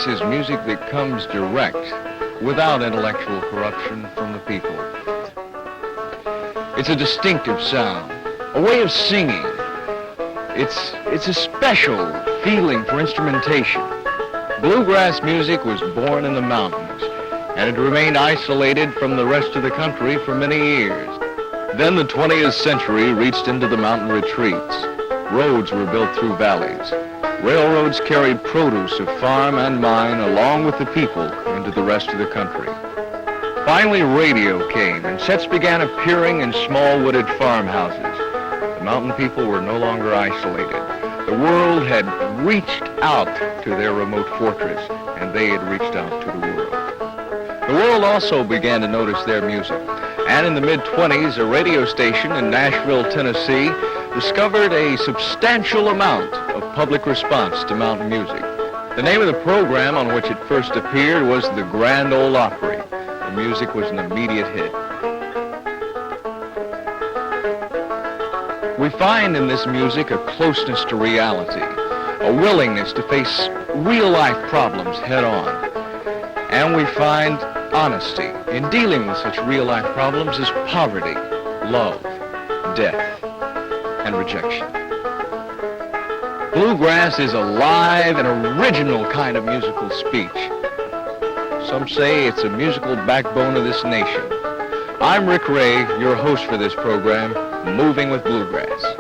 Bluegrass is music that comes direct, without intellectual corruption, from the people. It's a distinctive sound, a way of singing. It's a special feeling for instrumentation. Bluegrass music was born in the mountains, and it remained isolated from the rest of the country for many years. Then the 20th century reached into the mountain retreats. Roads were built through valleys. Railroads carried produce of farm and mine along with the people into the rest of the country. Finally, radio came, and sets began appearing in small wooded farmhouses. The mountain people were no longer isolated. The world had reached out to their remote fortress, and they had reached out to the world. The world also began to notice their music, and in the mid-20s, a radio station in Nashville, Tennessee, discovered a substantial amount of public response to mountain music. The name of the program on which it first appeared was the Grand Ole Opry. The music was an immediate hit. We find in this music a closeness to reality, a willingness to face real-life problems head-on. And we find honesty in dealing with such real-life problems as poverty, love, death, and rejection. Bluegrass is a live and original kind of musical speech. Some say it's a musical backbone of this nation. I'm Rick Ray, your host for this program, Moving with Bluegrass.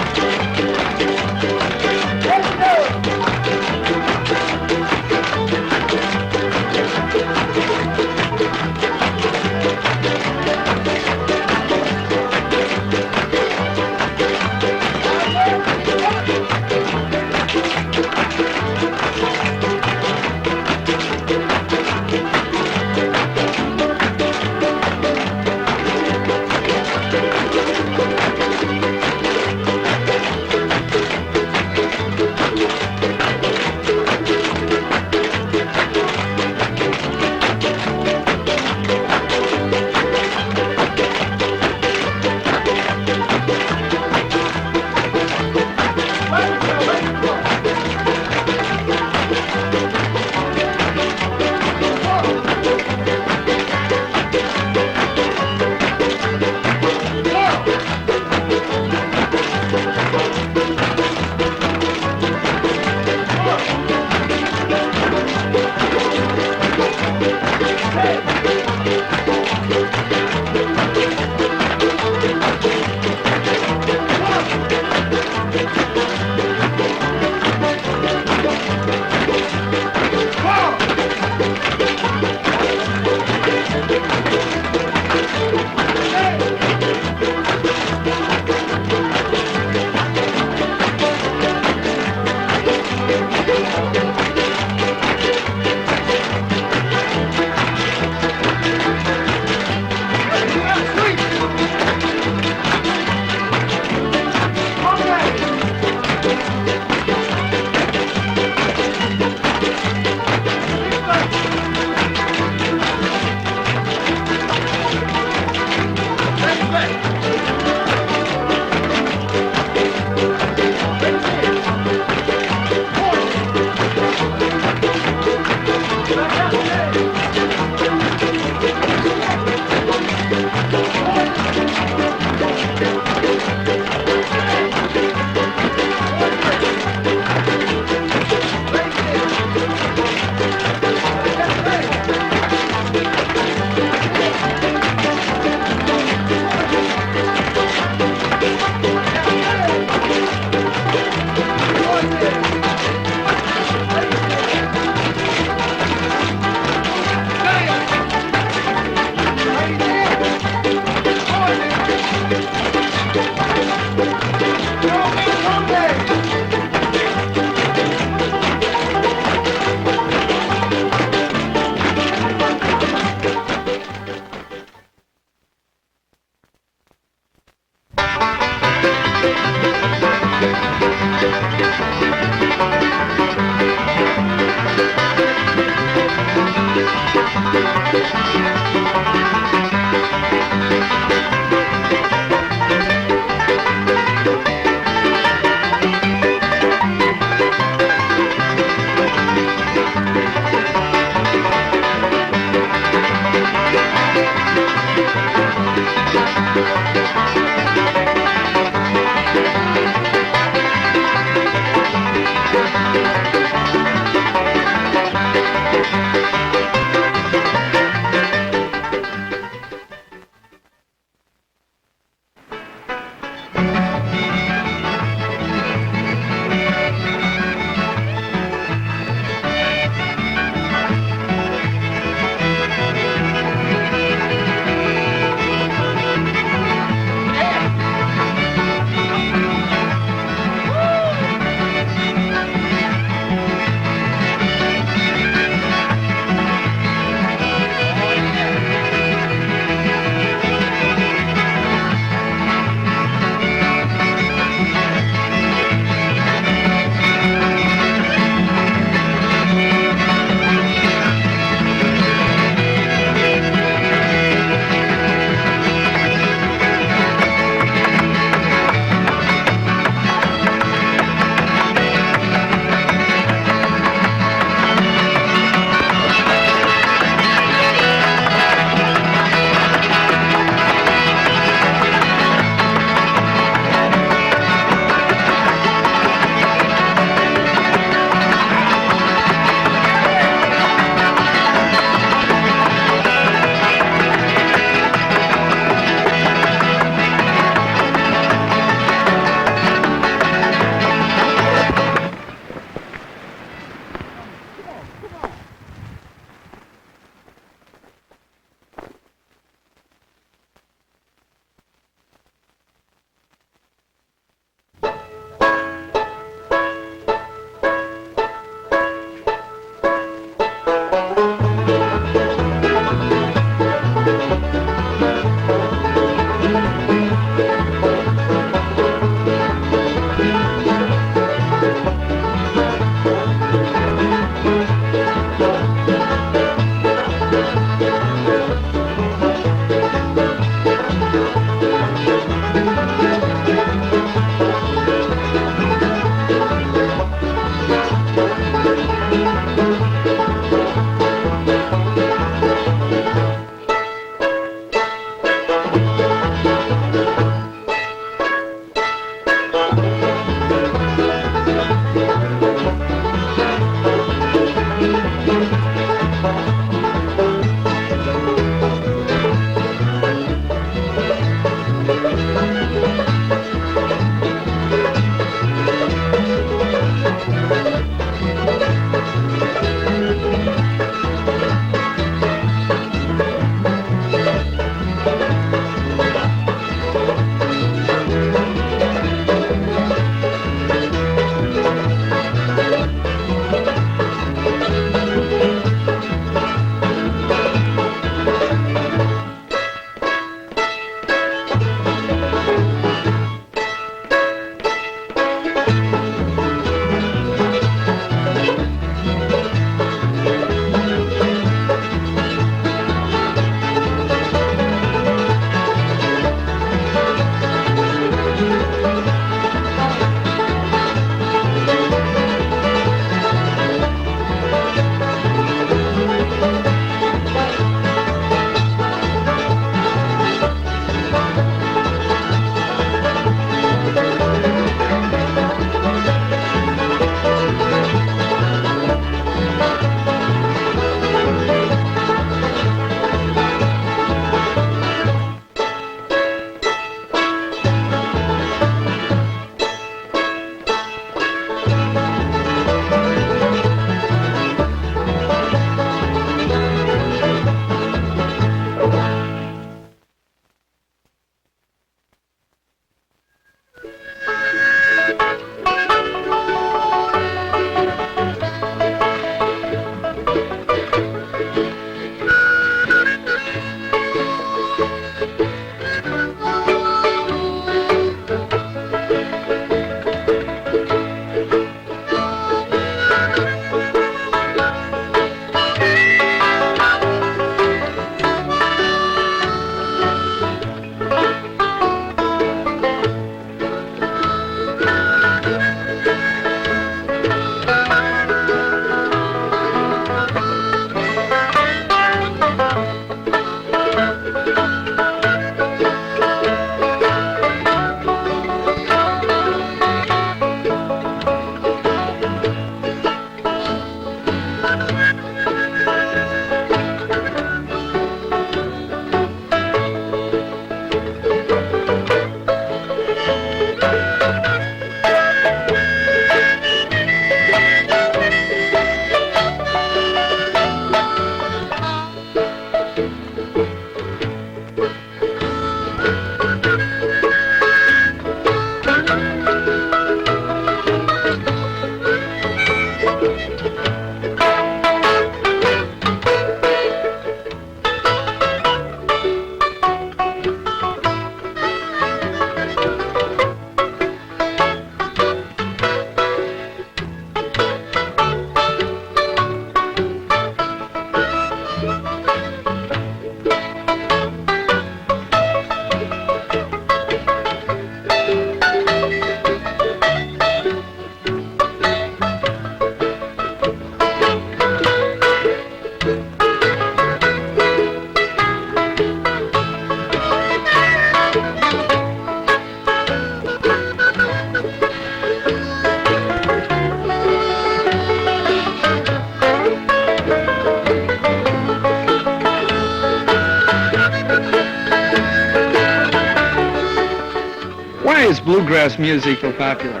bluegrass music so popular?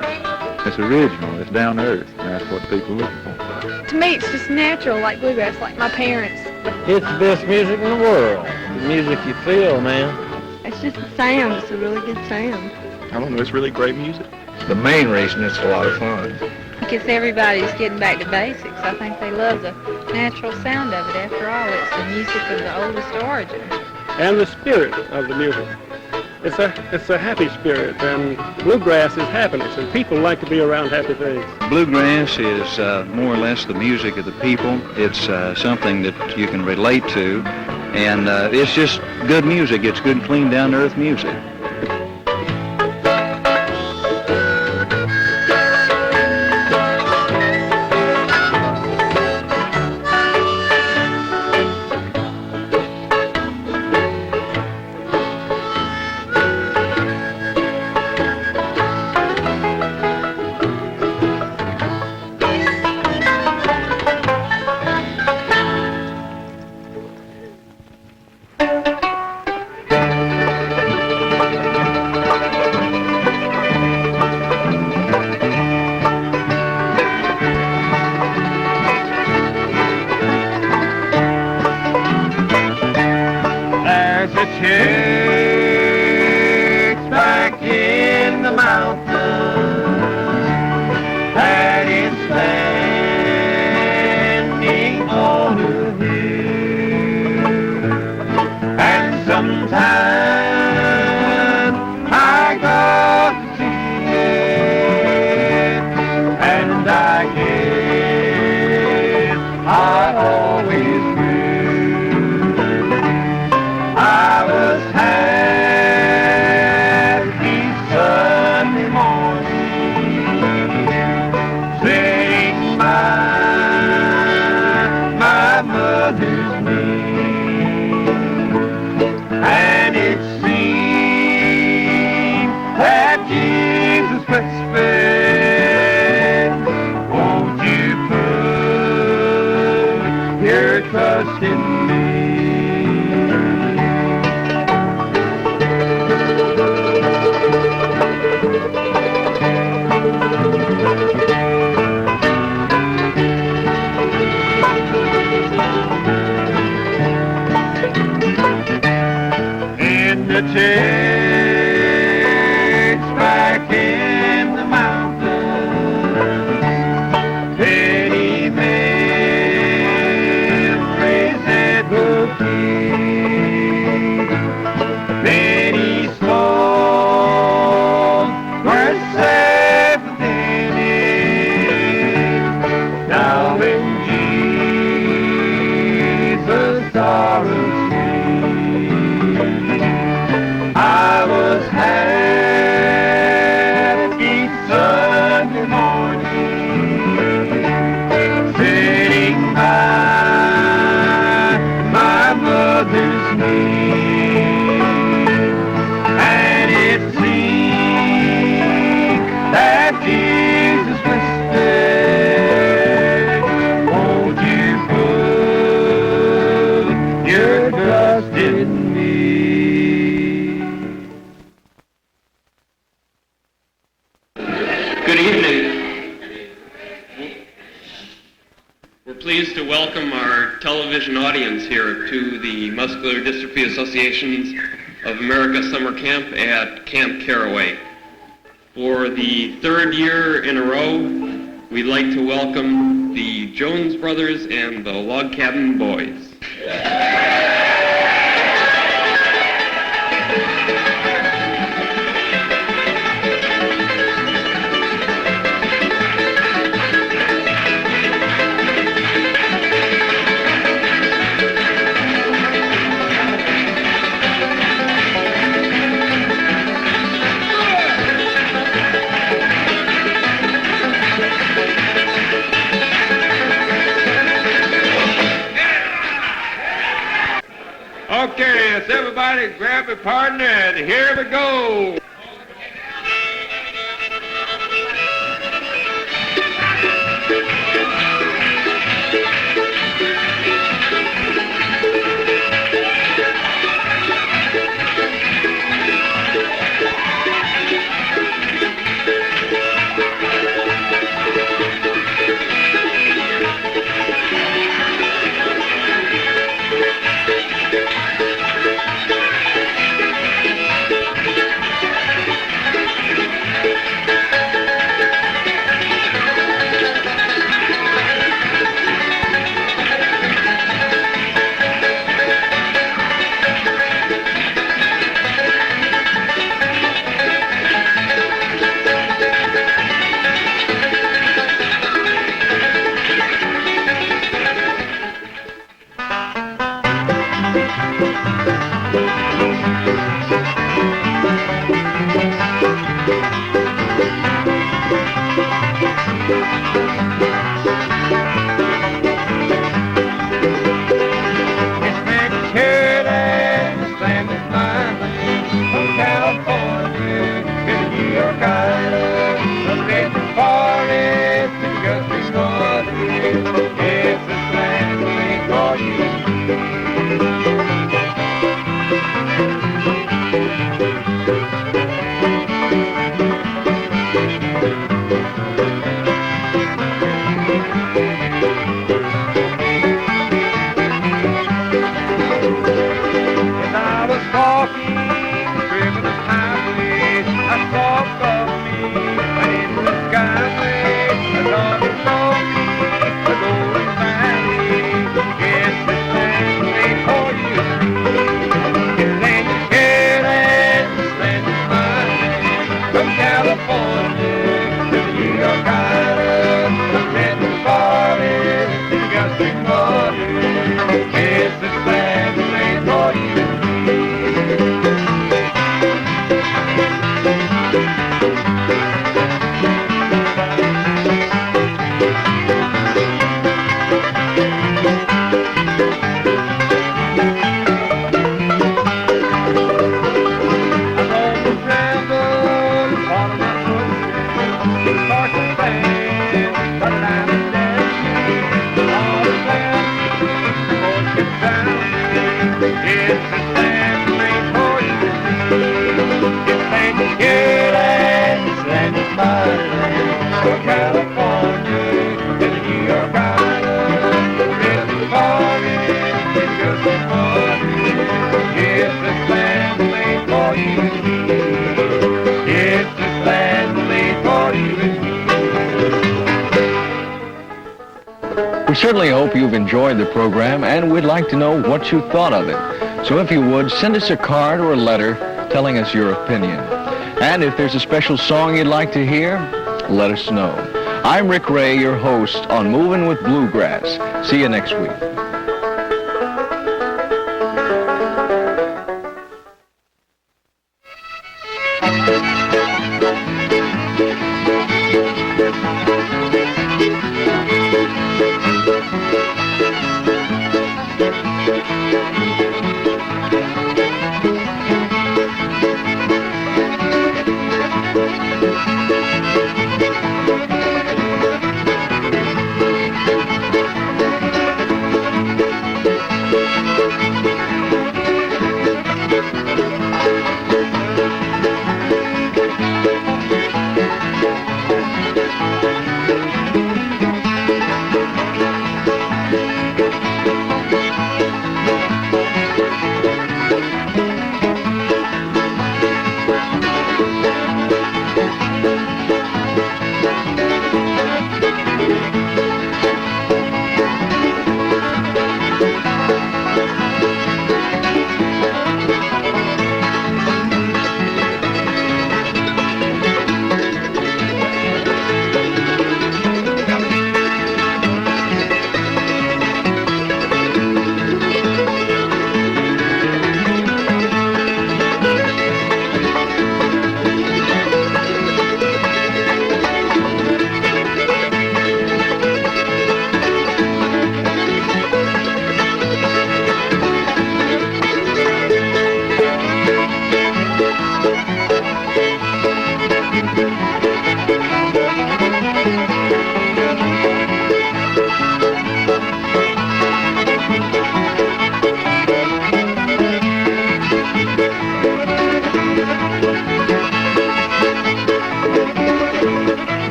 It's original. It's down to earth. And that's what people are looking for. To me, it's just natural, like bluegrass, like my parents. It's the best music in the world. The music you feel, man. It's just the sound. It's a really good sound. I don't know. It's really great music. The main reason it's a lot of fun. Because everybody's getting back to basics. I think they love the natural sound of it. After all, it's the music of the oldest origin. And the spirit of the music. It's a happy spirit, and bluegrass is happiness, and people like to be around happy things. Bluegrass is more or less the music of the people. It's something that you can relate to, and it's just good music. It's good, clean, down-to-earth music. Good evening. We're pleased to welcome our television audience here to the Muscular Dystrophy Associations of America Summer Camp at Camp Caraway. For the third year in a row, we'd like to welcome the Jones Brothers and the Log Cabin Boys. Okay, let's everybody grab a partner and here we go. We certainly hope you've enjoyed the program, and we'd like to know what you thought of it. So if you would, send us a card or a letter telling us your opinion. And if there's a special song you'd like to hear, let us know. I'm Rick Ray, your host on Moving with Bluegrass. See you next week.